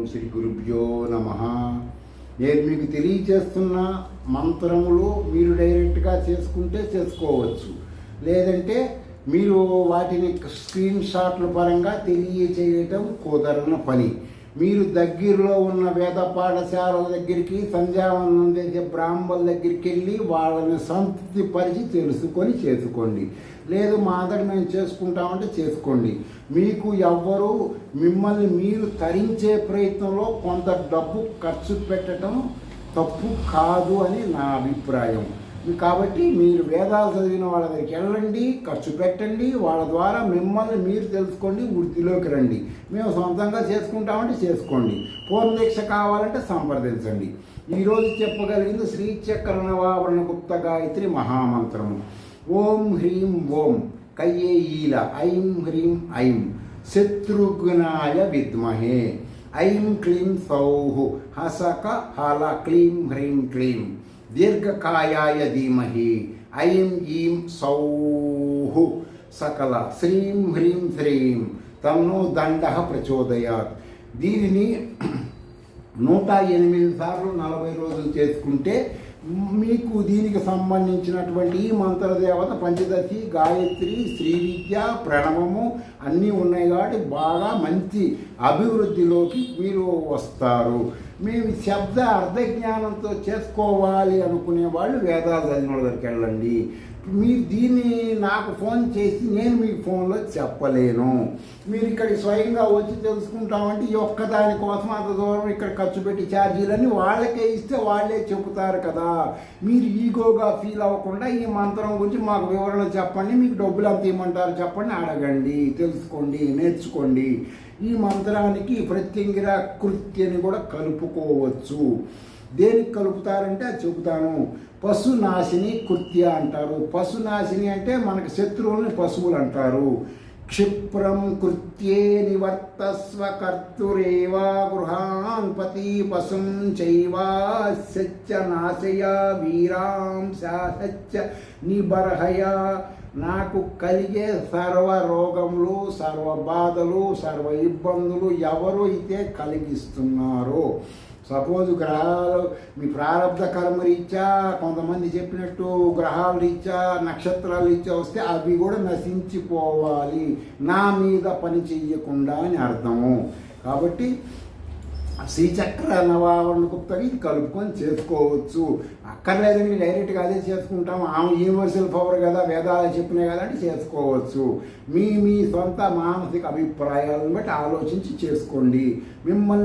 శ్రీ గురుభ్యో నమః. నేను మీకు తెలియజేస్తున్న మంత్రములు మీరు డైరెక్ట్గా చేసుకుంటే చేసుకోవచ్చు, లేదంటే మీరు వాటిని స్క్రీన్ షాట్ల పరంగా తెలియచేయటం కుదరని పని. మీరు దగ్గరలో ఉన్న వేద పాఠశాలల దగ్గరికి, సంధ్యావందనం చేసే బ్రాహ్మణుల దగ్గరికి వెళ్ళి వాళ్ళని సంతృప్తిపరిచి తెలుసుకొని చేసుకోండి. లేదు మా అందరికి మేము చేసుకుంటామంటే చేసుకోండి. మీకు ఎవ్వరూ మిమ్మల్ని మీరు తరించే ప్రయత్నంలో కొంత డబ్బు ఖర్చు పెట్టడం తప్పు కాదు అని నా అభిప్రాయం. కాబట్టి మీరు వేదాలు చదివిన వాళ్ళ దగ్గరికి వెళ్ళండి, ఖర్చు పెట్టండి, వాళ్ళ ద్వారా మిమ్మల్ని మీరు తెలుసుకోండి, వృత్తిలోకి రండి. మేము సొంతంగా చేసుకుంటామంటే చేసుకోండి. పూర్ణదీక్ష కావాలంటే సంప్రదించండి. ఈరోజు చెప్పగలిగింది శ్రీచక్ర నవావరణ గుప్త గాయత్రి మహామంత్రము. ఓం హ్రీం ఓం కయ్యేయీల ఐం హ్రీం ఐం శత్రుఘ్నాయ విద్మహే ఐం క్లీం సౌః హసక హల క్లీం హ్రీం క్లీం దీర్ఘకాయాయ ధీమహి ఐం ఈం సౌః సకల శ్రీం హ్రీం శ్రీం తన్నో దండః ప్రచోదయాత్. దీనిని 108 సార్లు 40 రోజులు చేసుకుంటే మీకు దీనికి సంబంధించినటువంటి ఈ మంత్రదేవత పంచదశి, గాయత్రి, శ్రీ విద్య, ప్రణవము అన్నీ ఉన్నాయి కాబట్టి బాగా మంచి అభివృద్ధిలోకి మీరు వస్తారు. మేము శబ్ద అర్ధజ్ఞానంతో చేసుకోవాలి అనుకునే వాళ్ళు వేదాలు చదివిన దగ్గరికి వెళ్ళండి. మీరు దీన్ని నాకు ఫోన్ చేసి నేను మీ ఫోన్లో చెప్పలేను. మీరు ఇక్కడికి స్వయంగా వచ్చి తెలుసుకుంటామంటే ఈ ఒక్క దానికోసం అంత దూరం ఇక్కడ ఖర్చు పెట్టి ఛార్జీలన్నీ వాళ్ళకే ఇస్తే వాళ్ళే చెబుతారు కదా. మీరు ఈగోగా ఫీల్ అవ్వకుండా ఈ మంత్రం గురించి మాకు వివరణ చెప్పండి, మీకు డబ్బులు అంత ఇవ్వమంటారు చెప్పండి, అడగండి, తెలుసుకోండి, నేర్చుకోండి. ఈ మంత్రానికి ప్రత్యంగిర కృత్యని కూడా కలుపుకోవచ్చు. దేనికి కలుపుతారంటే అది చెబుతాను. పశునాశిని కృత్య అంటారు. పశునాశిని అంటే మనకు శత్రువులని పశువులు అంటారు. క్షిప్రం కృత్యే నివర్తస్వ కర్తురేవా గృహాన్ పతి పశుం చైవా సచ్చ నాశయ వీరాం శాసచ్చ నిబర్హయ. నాకు కలిగే సర్వ రోగములు, సర్వ బాధలు, సర్వ ఇబ్బందులు ఎవరు అయితే కలిగిస్తున్నారో, సపోజ్ గ్రహాలు మీ ప్రారంభ కర్మ రీత్యా కొంతమంది చెప్పినట్టు గ్రహాల రీత్యా, నక్షత్రాల రీత్యా వస్తే అవి కూడా నశించిపోవాలి, నా మీద పని చెయ్యకుండా అని అర్థము. కాబట్టి శ్రీచక్ర నవావరణ గుప్తకి ఇది కలుపుకొని చేసుకోవచ్చు. అక్కర్లేదని డైరెక్ట్గా అదే చేసుకుంటాం, ఆమె యూనివర్సల్ పవర్ కదా, వేదాలు చెప్పినాయి కదా అంటే చేసుకోవచ్చు. మీ సొంత మానసిక అభిప్రాయాలను బట్టి ఆలోచించి చేసుకోండి. మిమ్మల్ని